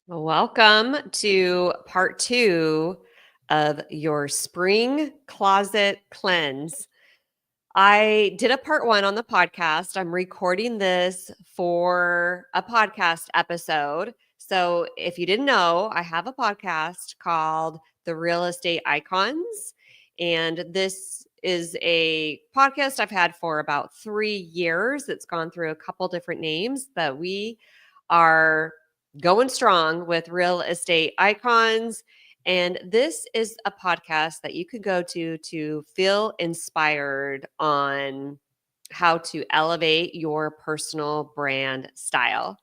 Welcome to part two of your spring closet cleanse. I did a part one on the podcast. I'm recording this for a podcast episode. So if you didn't know, I have a podcast called The Real Estate Icons. And this is a podcast I've had for about 3 years. It's gone through a couple different names, but we are going strong with Real Estate Icons. And this is a podcast that you could go to feel inspired on how to elevate your personal brand style.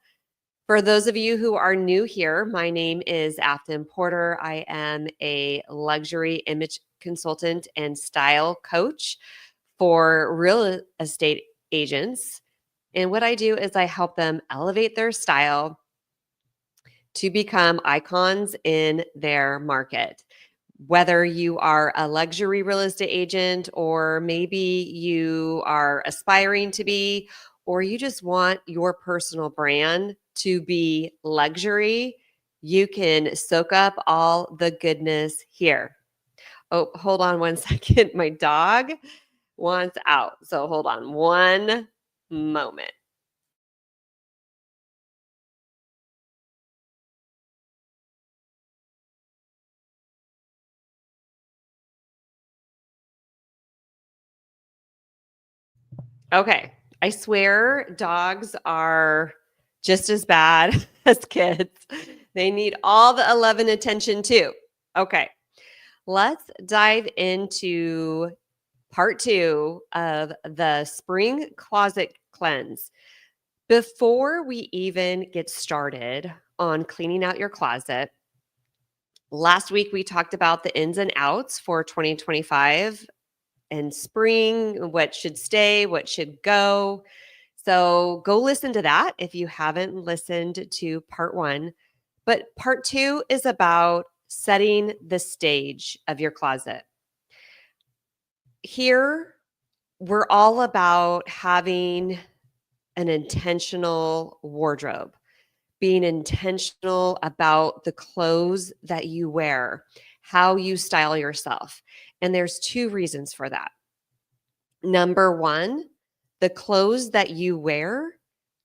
For those of you who are new here, my name is Afton Porter. I am a luxury image consultant and style coach for real estate agents. And what I do is I help them elevate their style to become icons in their market. Whether you are a luxury real estate agent, or maybe you are aspiring to be, or you just want your personal brand to be luxury, you can soak up all the goodness here. Oh, hold on one second. My dog wants out. So hold on one moment. Okay. I swear dogs are just as bad as kids. They need all the 11 attention too. Okay. Let's dive into part two of the spring closet cleanse. Before we even get started on cleaning out your closet, last week we talked about the ins and outs for 2025 and spring, what should stay, what should go. So go listen to that if you haven't listened to part one. But part two is about setting the stage of your closet. Here, we're all about having an intentional wardrobe, being intentional about the clothes that you wear, how you style yourself. And there's two reasons for that. Number one, the clothes that you wear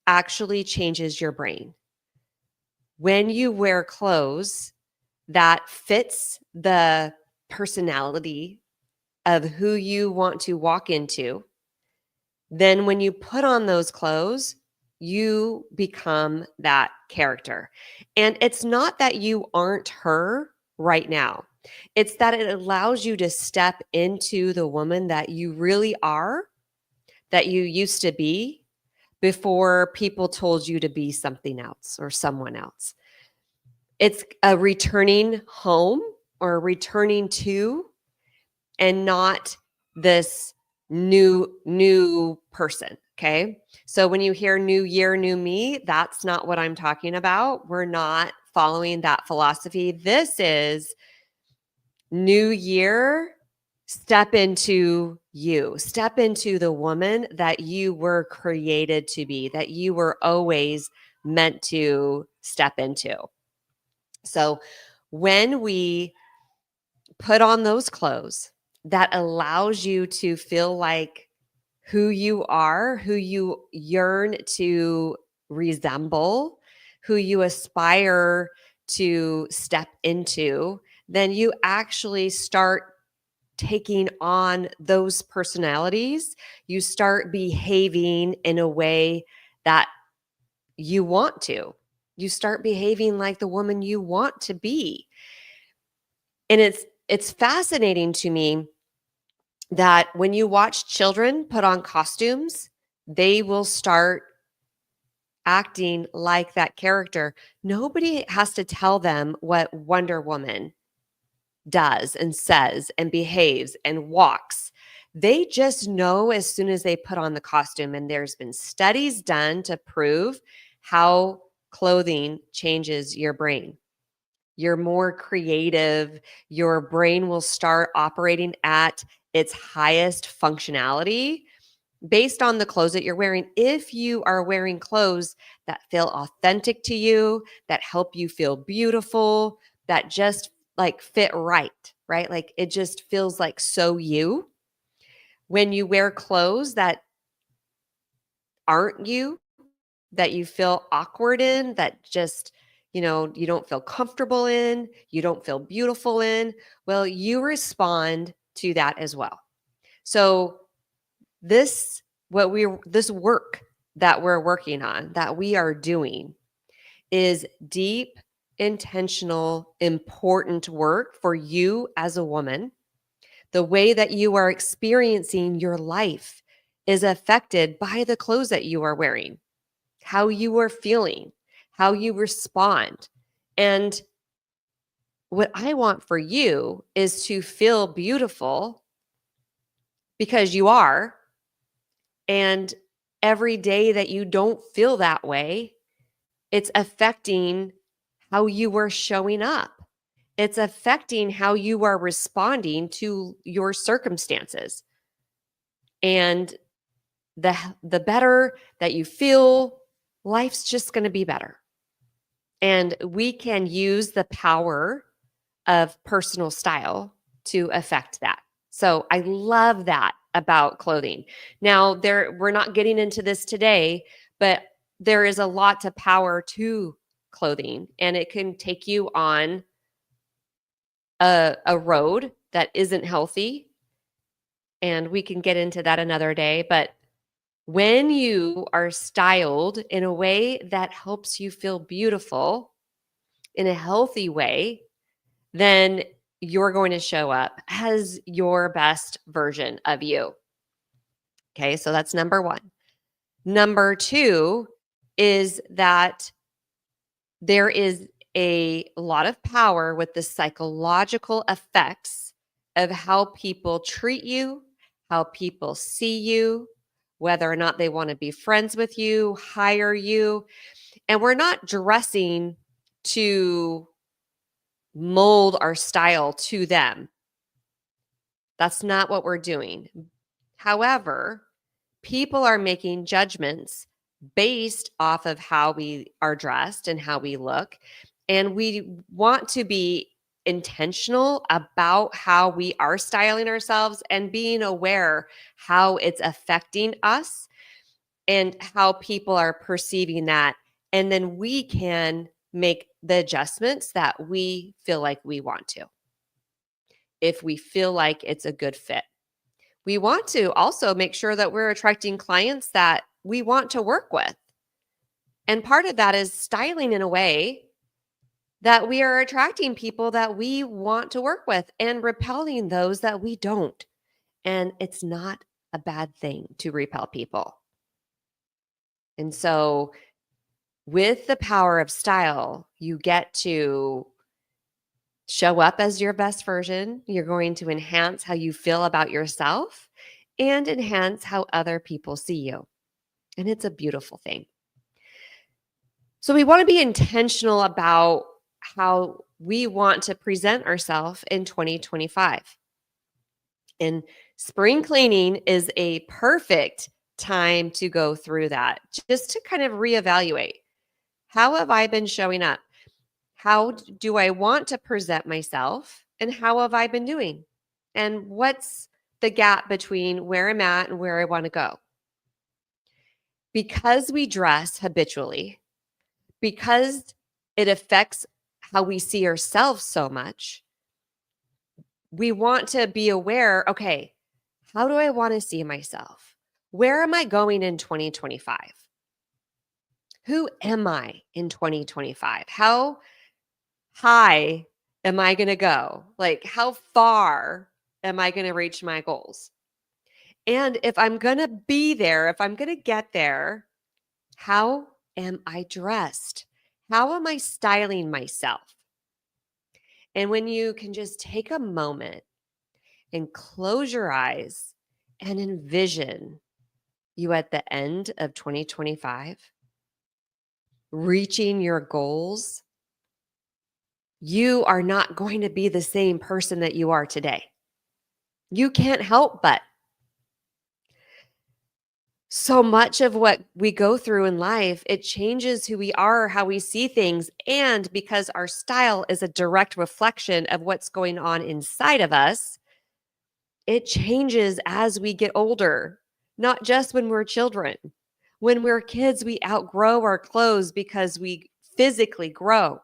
actually changes your brain. When you wear clothes that fits the personality of who you want to walk into, then when you put on those clothes, you become that character. And it's not that you aren't her right now. It's that it allows you to step into the woman that you really are, that you used to be before people told you to be something else or someone else. It's a returning home or returning to, and not this new person. Okay. So when you hear new year, new me, that's not what I'm talking about. We're not following that philosophy. This is new year. Step into you, step into the woman that you were created to be, that you were always meant to step into. So when we put on those clothes, that allows you to feel like who you are, who you yearn to resemble, who you aspire to step into, then you actually start taking on those personalities. You start behaving in a way that you want to. You start behaving like the woman you want to be. And it's fascinating to me that when you watch children put on costumes, they will start acting like that character. Nobody has to tell them what Wonder Woman does and says and behaves and walks. They just know as soon as they put on the costume. And there's been studies done to prove how clothing changes your brain. You're more creative. Your brain will start operating at its highest functionality based on the clothes that you're wearing. If you are wearing clothes that feel authentic to you, that help you feel beautiful, that just like fit right? Like it just feels like so you. When you wear clothes that aren't you, that you feel awkward in, that just, you don't feel comfortable in, you don't feel beautiful in, well, you respond to that as well. So this work that we're working on, that we are doing, is deep, intentional, important work for you as a woman. The way that you are experiencing your life is affected by the clothes that you are wearing, how you are feeling, how you respond. And what I want for you is to feel beautiful because you are. And every day that you don't feel that way, it's affecting how you are showing up. It's affecting how you are responding to your circumstances. And the better that you feel, life's just going to be better. And we can use the power of personal style to affect that. So I love that about clothing. Now, we're not getting into this today, but there is a lot to power to clothing, and it can take you on a road that isn't healthy. And we can get into that another day. But when you are styled in a way that helps you feel beautiful in a healthy way, then you're going to show up as your best version of you. Okay, so that's number one. Number two is that there is a lot of power with the psychological effects of how people treat you, how people see you, whether or not they want to be friends with you, hire you. And we're not dressing to mold our style to them. That's not what we're doing. However, people are making judgments based off of how we are dressed and how we look. And we want to be intentional about how we are styling ourselves and being aware how it's affecting us and how people are perceiving that. And then we can make the adjustments that we feel like we want to, if we feel like it's a good fit. We want to also make sure that we're attracting clients that we want to work with. And part of that is styling in a way that we are attracting people that we want to work with and repelling those that we don't. And it's not a bad thing to repel people. And so, with the power of style, you get to show up as your best version. You're going to enhance how you feel about yourself and enhance how other people see you. And it's a beautiful thing. So we want to be intentional about how we want to present ourselves in 2025. And spring cleaning is a perfect time to go through that, just to kind of reevaluate. How have I been showing up? How do I want to present myself? And how have I been doing? And what's the gap between where I'm at and where I want to go? Because we dress habitually, because it affects how we see ourselves so much, we want to be aware, okay, how do I want to see myself? Where am I going in 2025? Who am I in 2025? How high am I going to go? Like, how far am I going to reach my goals? And if I'm going to be there, if I'm going to get there, how am I dressed? How am I styling myself? And when you can just take a moment and close your eyes and envision you at the end of 2025, reaching your goals, you are not going to be the same person that you are today. You can't help but. So much of what we go through in life, it changes who we are, how we see things. And because our style is a direct reflection of what's going on inside of us, it changes as we get older, not just when we're children. When we're kids, we outgrow our clothes because we physically grow.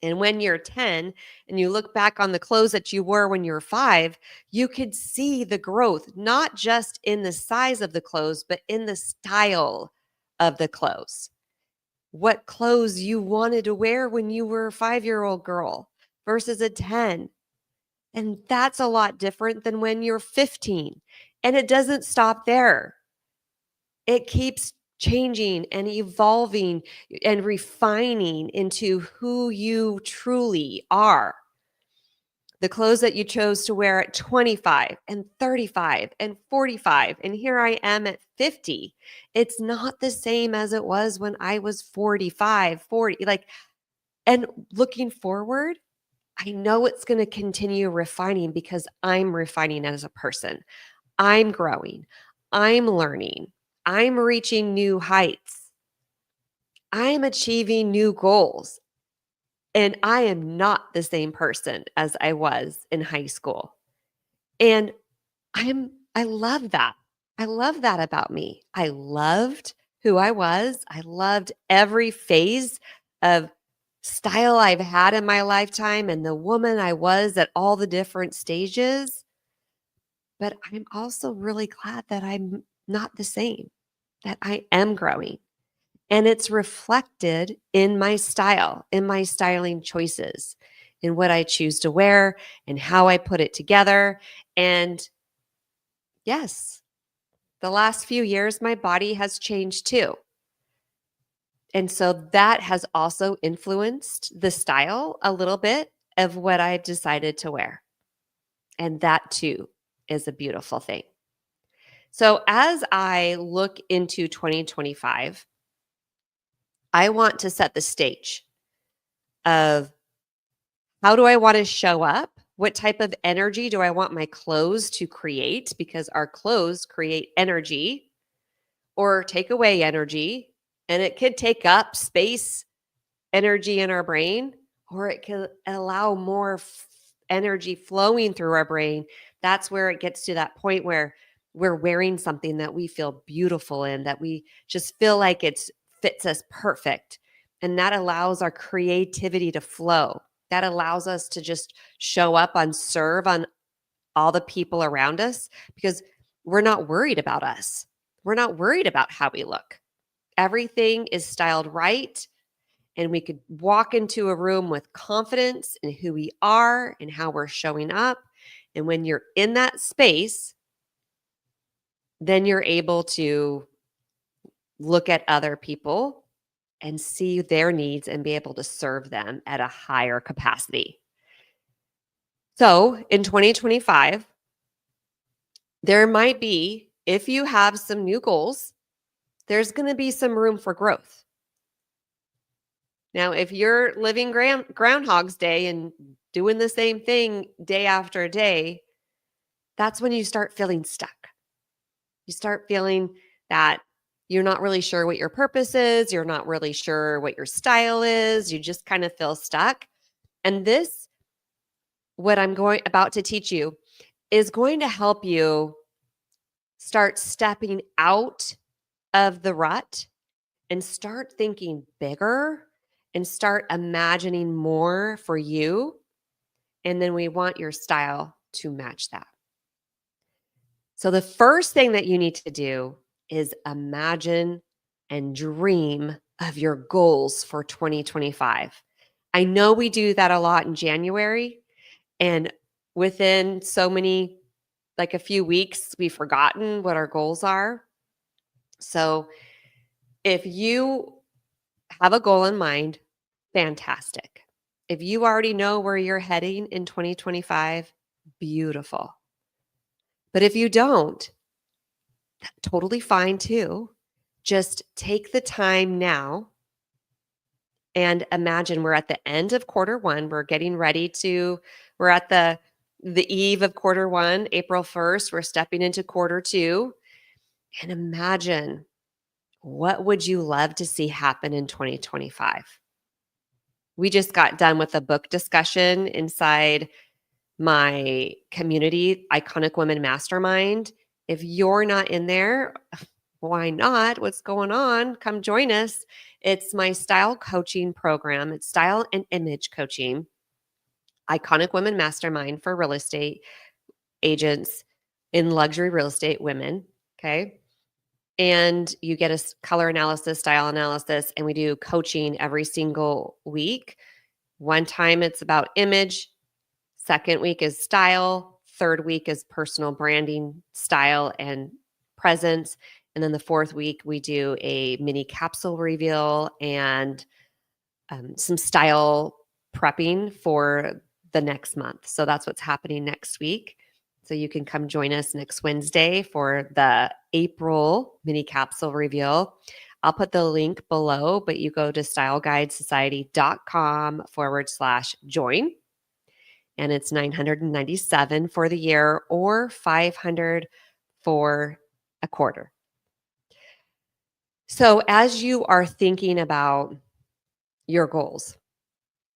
And when you're 10 and you look back on the clothes that you wore when you were 5, you could see the growth, not just in the size of the clothes, but in the style of the clothes. What clothes you wanted to wear when you were a 5-year-old girl versus a 10. And that's a lot different than when you're 15. And it doesn't stop there. It keeps changing and evolving and refining into who you truly are. The clothes that you chose to wear at 25 and 35 and 45, and here I am at 50. It's not the same as it was when I was 45, 40. And looking forward, I know it's going to continue refining because I'm refining as a person. I'm growing. I'm learning. I'm reaching new heights. I'm achieving new goals. And I am not the same person as I was in high school. And I love that. I love that about me. I loved who I was. I loved every phase of style I've had in my lifetime and the woman I was at all the different stages. But I'm also really glad that I'm not the same, that I am growing. And it's reflected in my style, in my styling choices, in what I choose to wear and how I put it together. And yes, the last few years, my body has changed too. And so that has also influenced the style a little bit of what I've decided to wear. And that too is a beautiful thing. So as I look into 2025, I want to set the stage of how do I want to show up? What type of energy do I want my clothes to create? Because our clothes create energy or take away energy, and it could take up space, energy in our brain, or it could allow more energy flowing through our brain. That's where it gets to that point where we're wearing something that we feel beautiful in, that we just feel like it fits us perfect. And that allows our creativity to flow. That allows us to just show up on serve on all the people around us because we're not worried about us. We're not worried about how we look. Everything is styled right. And we could walk into a room with confidence in who we are and how we're showing up. And when you're in that space, then you're able to look at other people and see their needs and be able to serve them at a higher capacity. So in 2025, there might be, if you have some new goals, there's going to be some room for growth. Now, if you're living Groundhog's Day and doing the same thing day after day, that's when you start feeling stuck. You start feeling that you're not really sure what your purpose is. You're not really sure what your style is. You just kind of feel stuck. And this, what I'm about to teach you, is going to help you start stepping out of the rut and start thinking bigger and start imagining more for you. And then we want your style to match that. So the first thing that you need to do is imagine and dream of your goals for 2025. I know we do that a lot in January, and within so many, like a few weeks, we've forgotten what our goals are. So if you have a goal in mind, fantastic. If you already know where you're heading in 2025, beautiful. But if you don't, totally fine too. Just take the time now and imagine we're at the end of quarter one. We're at the eve of quarter one, April 1st. We're stepping into quarter two. and imagine, what would you love to see happen in 2025? We just got done with a book discussion inside my community, Iconic Women Mastermind. If you're not in there, why not? What's going on? Come join us. It's my style coaching program. It's style and image coaching. Iconic Women Mastermind for real estate agents in luxury real estate women. Okay. And you get a color analysis, style analysis, and we do coaching every single week. One time it's about image, second week is style, third week is personal branding, style, and presence. And then the fourth week, we do a mini capsule reveal and some style prepping for the next month. So that's what's happening next week. So you can come join us next Wednesday for the April mini capsule reveal. I'll put the link below, but you go to styleguidesociety.com/join. And it's $997 for the year or $500 for a quarter. So as you are thinking about your goals,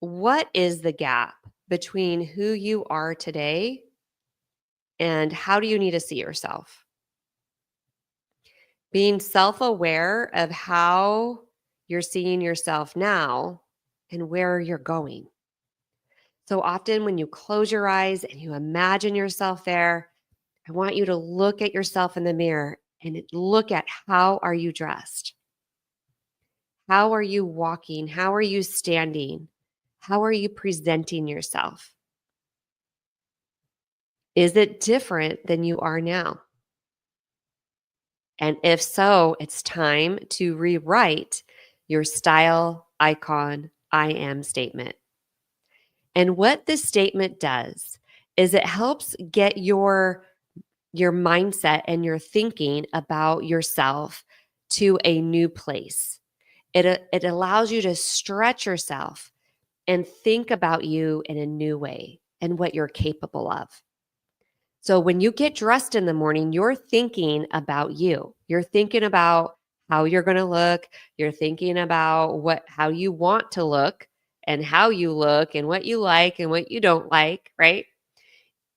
what is the gap between who you are today and how do you need to see yourself? Being self-aware of how you're seeing yourself now and where you're going. So often when you close your eyes and you imagine yourself there, I want you to look at yourself in the mirror and look at, how are you dressed? How are you walking? How are you standing? How are you presenting yourself? Is it different than you are now? And if so, it's time to rewrite your style icon I am statement. And what this statement does is it helps get your mindset and your thinking about yourself to a new place. It allows you to stretch yourself and think about you in a new way and what you're capable of. So when you get dressed in the morning, you're thinking about you. You're thinking about how you're going to look. You're thinking about how you want to look and how you look and what you like and what you don't like, right?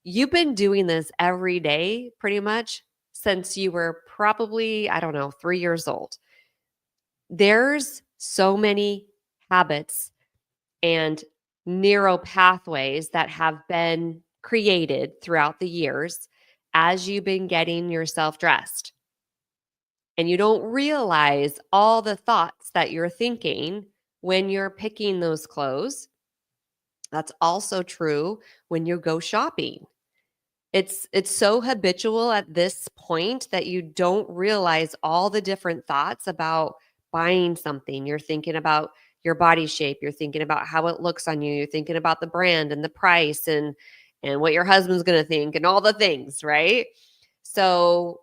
You've been doing this every day pretty much since you were probably, I don't know, 3 years old. There's so many habits and neural pathways that have been created throughout the years as you've been getting yourself dressed. And you don't realize all the thoughts that you're thinking when you're picking those clothes. That's also true when you go shopping. It's so habitual at this point that you don't realize all the different thoughts about buying something. You're thinking about your body shape, you're thinking about how it looks on you, you're thinking about the brand and the price and what your husband's going to think and all the things, right? So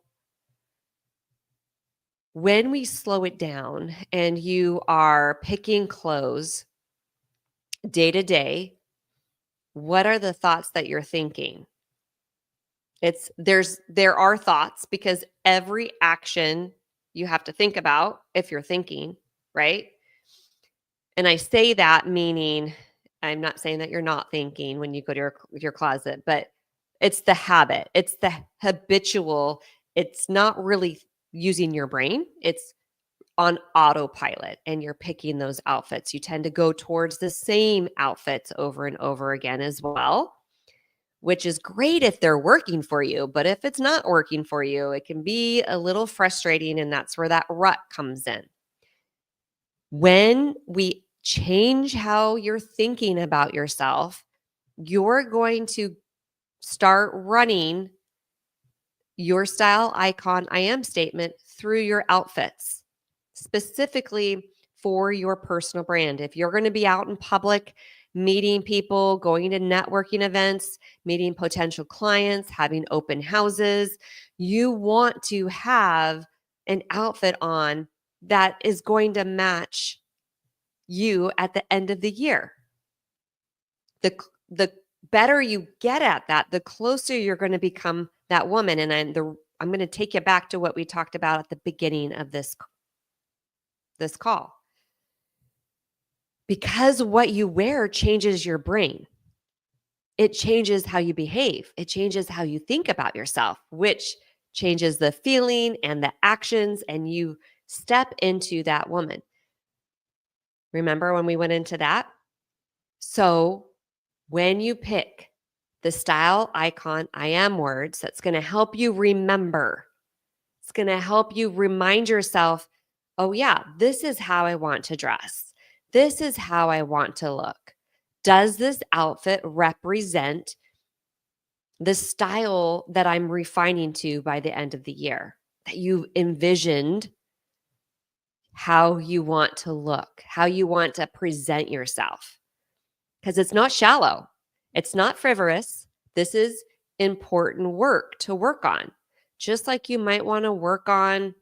when we slow it down and you are picking clothes day to day, what are the thoughts that you're thinking? There are thoughts because every action you have to think about if you're thinking, right? And I say that meaning I'm not saying that you're not thinking when you go to your closet, but it's the habit. It's the habitual. It's not really using your brain. It's on autopilot and you're picking those outfits. You tend to go towards the same outfits over and over again as well, which is great if they're working for you. But if it's not working for you, it can be a little frustrating. And that's where that rut comes in. When we change how you're thinking about yourself, you're going to start running your style icon I am statement through your outfits, specifically for your personal brand. If you're going to be out in public, meeting people, going to networking events, meeting potential clients, having open houses, you want to have an outfit on that is going to match you at the end of the year. The better you get at that, the closer you're going to become that woman. And I'm going to take you back to what we talked about at the beginning of this call. Because what you wear changes your brain. It changes how you behave. It changes how you think about yourself, which changes the feeling and the actions, and you step into that woman. Remember when we went into that? So when you pick the style icon I am words, that's going to help you remember. It's going to help you remind yourself, oh, yeah, this is how I want to dress. This is how I want to look. Does this outfit represent the style that I'm refining to by the end of the year? That you envisioned how you want to look, how you want to present yourself. Because it's not shallow, it's not frivolous. This is important work to work on. Just like you might want to work on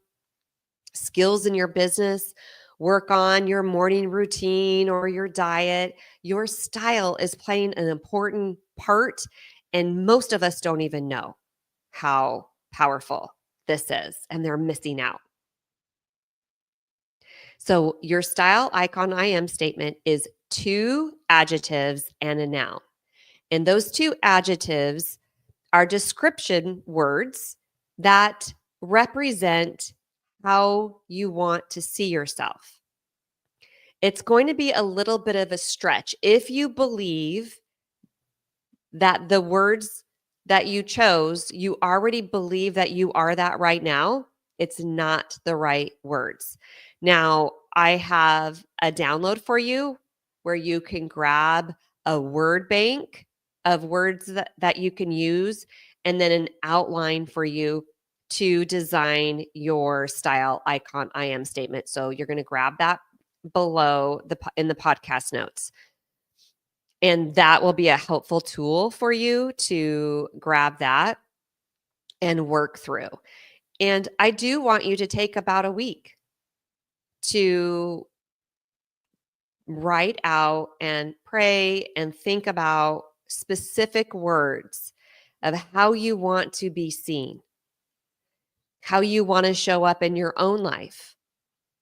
skills in your business, work on your morning routine or your diet, your style is playing an important part. And most of us don't even know how powerful this is, and they're missing out. So, your style icon I am statement is 2 adjectives and a noun. And those 2 adjectives are description words that represent how you want to see yourself. It's going to be a little bit of a stretch if you believe that the words that you chose, you already believe that you are that right now. It's not the right words. Now, I have a download for you where you can grab a word bank of words that you can use, and then an outline for you to design your style icon I am statement. So you're going to grab that below in the podcast notes. And that will be a helpful tool for you to grab that and work through. And I do want you to take about a week to write out and pray and think about specific words of how you want to be seen, how you want to show up in your own life,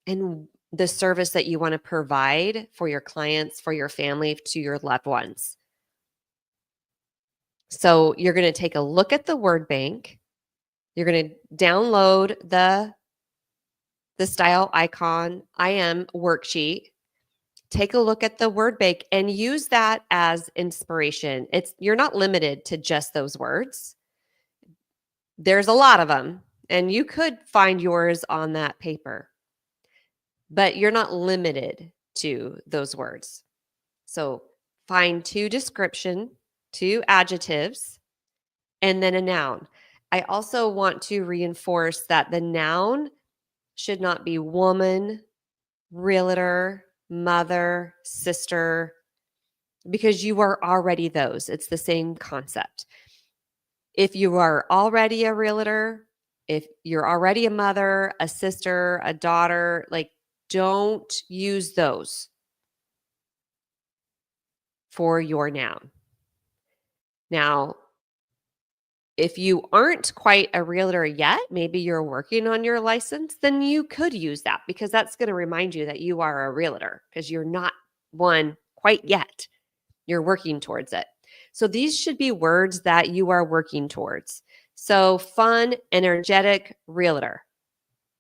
and the service that you want to provide for your clients, for your family, to your loved ones. So you're going to take a look at the word bank. You're going to download the style icon I am worksheet. Take a look at the word bank and use that as inspiration. You're not limited to just those words. There's a lot of them, and you could find yours on that paper, but you're not limited to those words. So find 2 description, 2 adjectives, and then a noun. I also want to reinforce that the noun should not be woman, realtor, mother, sister, because you are already those. It's the same concept. If you are already a realtor, if you're already a mother, a sister, a daughter, like, don't use those for your noun. Now, if you aren't quite a realtor yet, maybe you're working on your license, then you could use that, because that's going to remind you that you are a realtor, because you're not one quite yet. You're working towards it. So these should be words that you are working towards. So fun, energetic, realtor.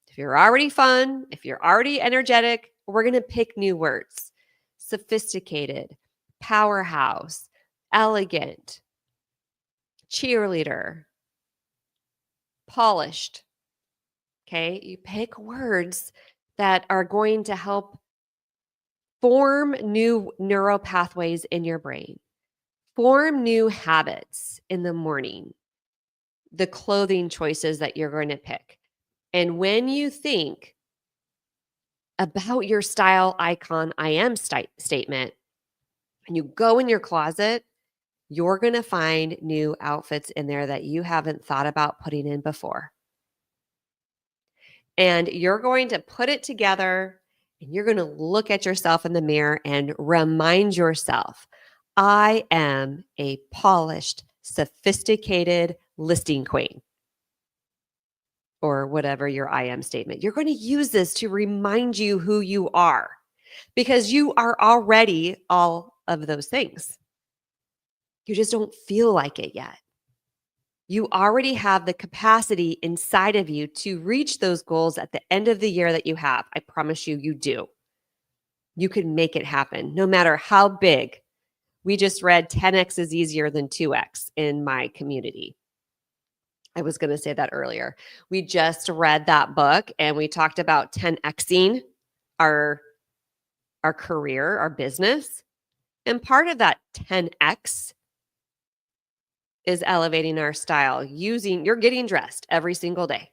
If you're already fun, if you're already energetic, we're going to pick new words. Sophisticated, powerhouse, elegant, cheerleader, polished. Okay, you pick words that are going to help form new neural pathways in your brain, form new habits in the morning, the clothing choices that you're going to pick. And when you think about your style icon I am statement, and you go in your closet, you're going to find new outfits in there that you haven't thought about putting in before. And you're going to put it together, and you're going to look at yourself in the mirror and remind yourself, I am a polished, sophisticated listing queen. or whatever your I am statement. You're going to use this to remind you who you are because you are already all of those things. You just don't feel like it yet. You already have the capacity inside of you to reach those goals at the end of the year that you have. I promise you, you do. You can make it happen no matter how big. We just read 10x is easier than 2x in my community. I was going to say that earlier. We just read that book and we talked about 10xing our career, our business. And part of that 10x is elevating our style. You're getting dressed every single day.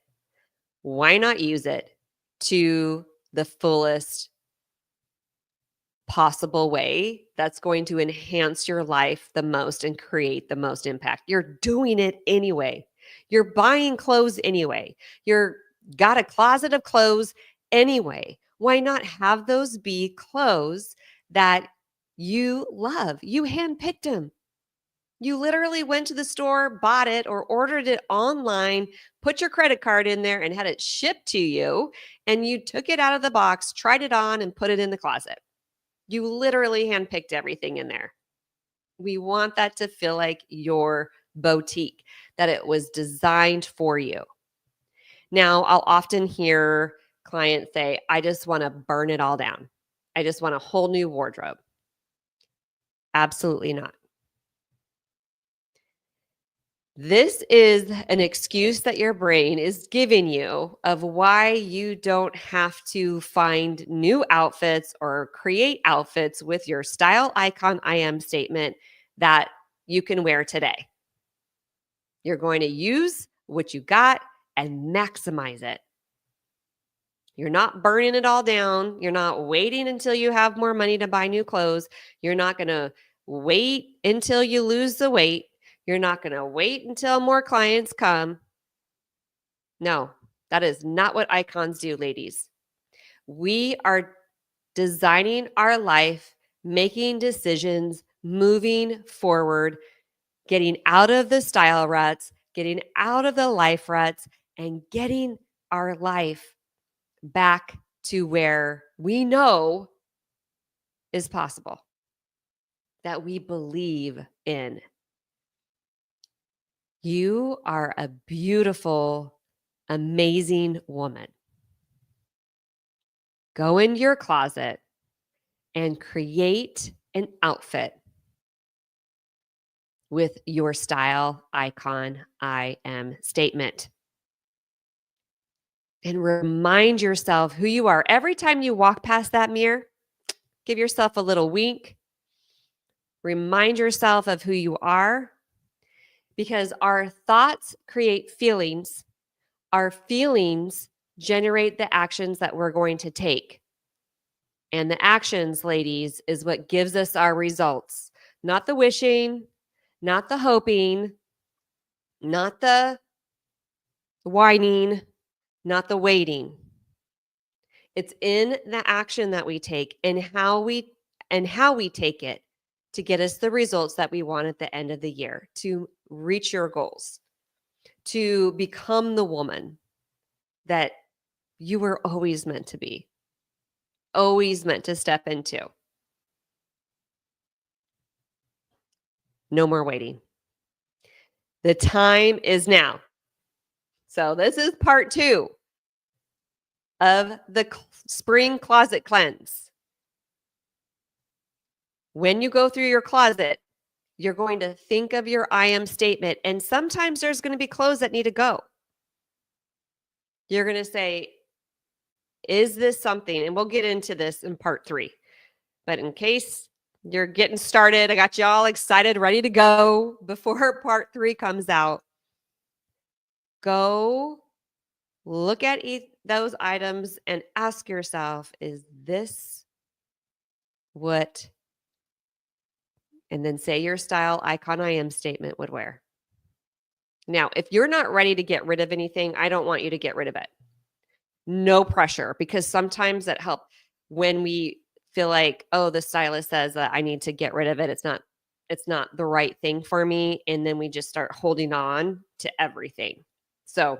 Why not use it to the fullest possible way that's going to enhance your life the most and create the most impact? You're doing it anyway. You're buying clothes anyway. You're got a closet of clothes anyway. Why not have those be clothes that you love? You handpicked them. You literally went to the store, bought it, or ordered it online, put your credit card in there and had it shipped to you, and you took it out of the box, tried it on, and put it in the closet. You literally handpicked everything in there. We want that to feel like your boutique, that it was designed for you. Now, I'll often hear clients say, I just want to burn it all down. I just want a whole new wardrobe. Absolutely not. This is an excuse that your brain is giving you of why you don't have to find new outfits or create outfits with your style icon I am statement that you can wear today. You're going to use what you got and maximize it. You're not burning it all down. You're not waiting until you have more money to buy new clothes. You're not going to wait until you lose the weight. You're not going to wait until more clients come. No, that is not what icons do, ladies. We are designing our life, making decisions, moving forward, getting out of the style ruts, getting out of the life ruts, and getting our life back to where we know is possible, that we believe in. You are a beautiful, amazing woman. Go into your closet and create an outfit with your style icon I am statement. And remind yourself who you are. Every time you walk past that mirror, give yourself a little wink. Remind yourself of who you are, because our thoughts create feelings. Our feelings generate the actions that we're going to take. And the actions, ladies, is what gives us our results. Not the wishing, not the hoping, not the whining, not the waiting. It's in the action that we take and how we take it to get us the results that we want at the end of the year, to reach your goals, to become the woman that you were always meant to be, always meant to step into. No more waiting. The time is now. So this is part 2 of the spring closet cleanse. When you go through your closet, you're going to think of your I am statement. And sometimes there's going to be clothes that need to go. You're going to say, is this something? And we'll get into this in part 3. But in case you're getting started, I got you all excited, ready to go before part 3 comes out. Go look at those items and ask yourself, is this what? And then say your style icon I am statement would wear. Now, if you're not ready to get rid of anything, I don't want you to get rid of it. No pressure, because sometimes that helps when we feel like, oh, the stylist says that I need to get rid of it. It's not the right thing for me. And then we just start holding on to everything. So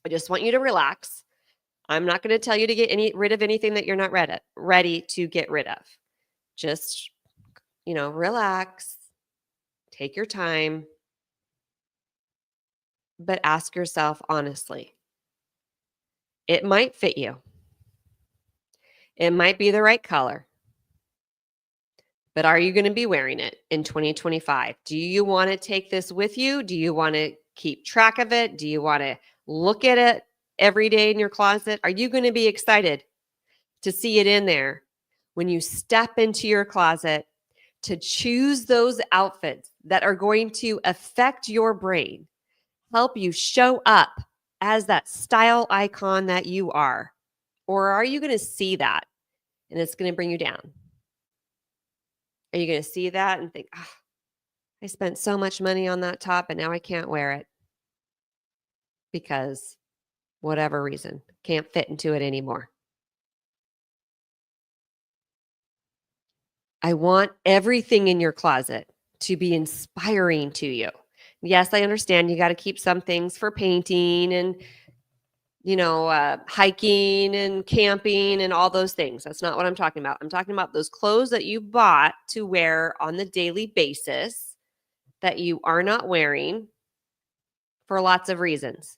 I just want you to relax. I'm not going to tell you to get rid of anything that you're not ready to get rid of. Just, relax, take your time, but ask yourself honestly. It might fit you. It might be the right color. But are you going to be wearing it in 2025? Do you want to take this with you? Do you want to keep track of it? Do you want to look at it every day in your closet? Are you going to be excited to see it in there when you step into your closet to choose those outfits that are going to affect your brain, help you show up as that style icon that you are? Or are you going to see that and it's going to bring you down? Are you going to see that and think, oh, I spent so much money on that top and now I can't wear it because whatever reason, can't fit into it anymore? I want everything in your closet to be inspiring to you. Yes, I understand you got to keep some things for painting and, hiking and camping and all those things. That's not what I'm talking about. I'm talking about those clothes that you bought to wear on the daily basis that you are not wearing for lots of reasons.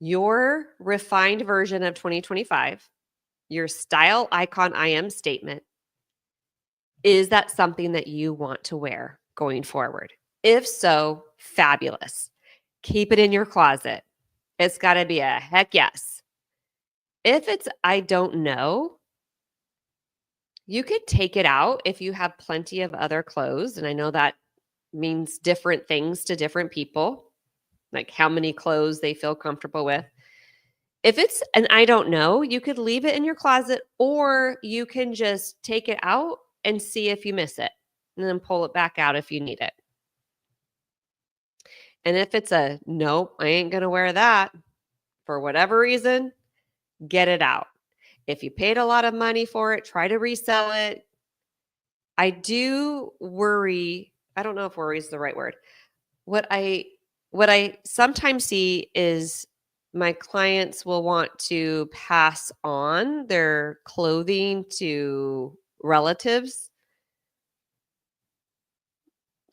Your refined version of 2025, your style icon I am statement, is that something that you want to wear going forward? If so, fabulous. Keep it in your closet. It's got to be a heck yes. If it's I don't know, you could take it out if you have plenty of other clothes. And I know that means different things to different people, like how many clothes they feel comfortable with. If it's an I don't know, you could leave it in your closet or you can just take it out and see if you miss it and then pull it back out if you need it. And if it's a nope, I ain't going to wear that for whatever reason, get it out. If you paid a lot of money for it, try to resell it. I do worry. I don't know if worry is the right word. What I sometimes see is my clients will want to pass on their clothing to relatives.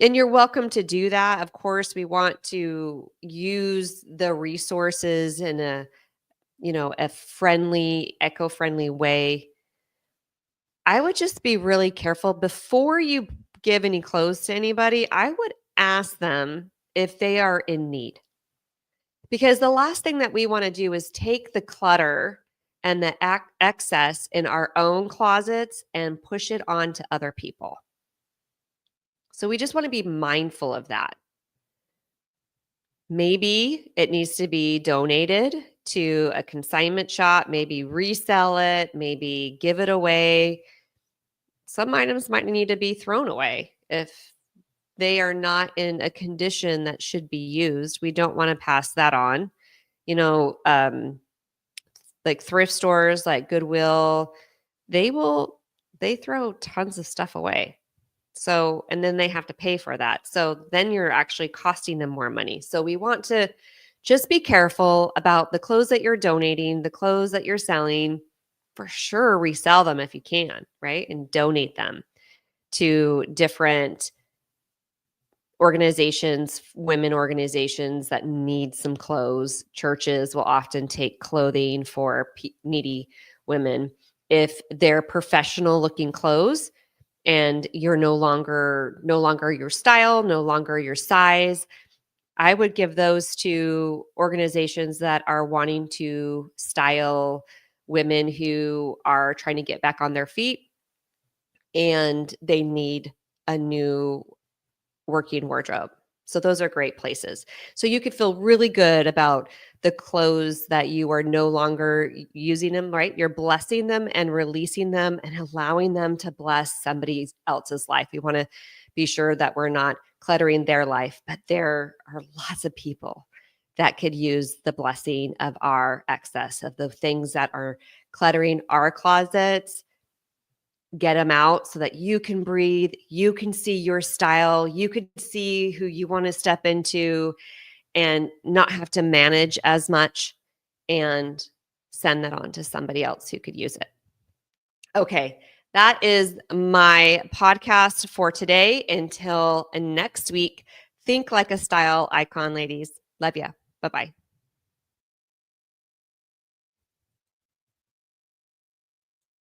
And you're welcome to do that. Of course, we want to use the resources in a friendly, eco-friendly way. I would just be really careful before you give any clothes to anybody. I would ask them if they are in need. Because the last thing that we want to do is take the clutter and the excess in our own closets and push it on to other people. So we just want to be mindful of that. Maybe it needs to be donated to a consignment shop, maybe resell it, maybe give it away. Some items might need to be thrown away if they are not in a condition that should be used. We don't want to pass that on. Like thrift stores, like Goodwill, they throw tons of stuff away. So, and then they have to pay for that. So then you're actually costing them more money. So we want to just be careful about the clothes that you're donating, the clothes that you're selling. For sure, resell them if you can, right? And donate them to different organizations, women organizations that need some clothes. Churches will often take clothing for needy women. If they're professional looking clothes and you're no longer your style, no longer your size, I would give those to organizations that are wanting to style women who are trying to get back on their feet and they need a new working wardrobe. So those are great places. So you could feel really good about the clothes that you are no longer using them, right? You're blessing them and releasing them and allowing them to bless somebody else's life. We want to be sure that we're not cluttering their life, but there are lots of people that could use the blessing of our excess, of the things that are cluttering our closets. Get them out so that you can breathe, you can see your style, you can see who you want to step into, and not have to manage as much and send that on to somebody else who could use it. Okay, that is my podcast for today. Until next week, think like a style icon, ladies. Love ya. Bye-bye.